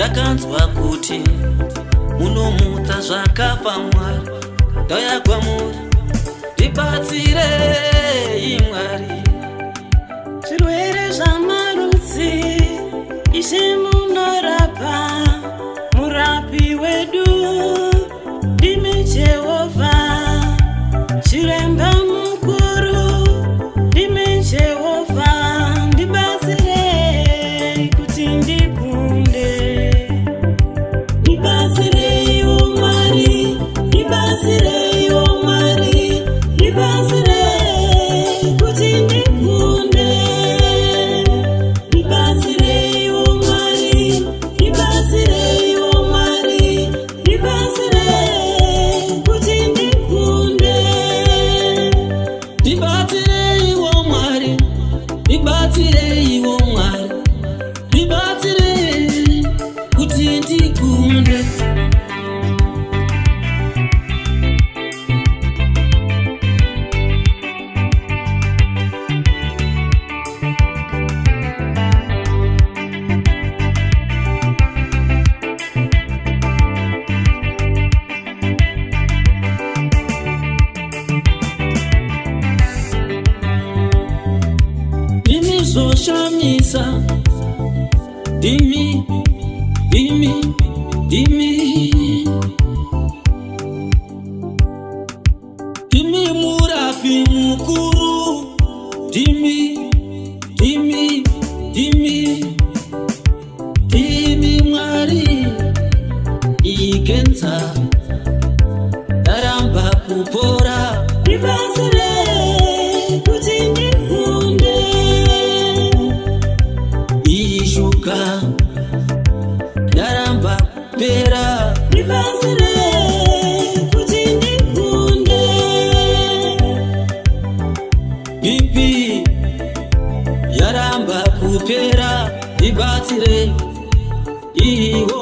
ndakanzwa kuti munomutsa zvakafa Mwari. Ndauya kwamuri ndibatsirei Mwari. Zvirwere zvamarudzi Ishe munorapa, murapi wedu ndimi Jehovha. Chiremba mukuru ndimi Jehovha. Ndibatsirei kuti ndikunde. Ndibatsirei o Mwari, ndibatsirei o Mwari, ndibatsirei kuti ndikunde. Ndibatsirei o Mwari, ndibatsirei o Mwari, ndibatsirei kuti ndikunde. Ndibatsirei o Mwari, ndibatsirei o Mwari, ndibatsirei kuti ndikunde. Zoshamisa dimi murapi mukuru dimi Mwari ikenza ndaramba kupora. Ndibatsirei kuti ndikunde. Ishuka ndaramba pera. Ndibatsirei kuti ndikunde. Bipi yaramba kupera. Ndibatsirei iwo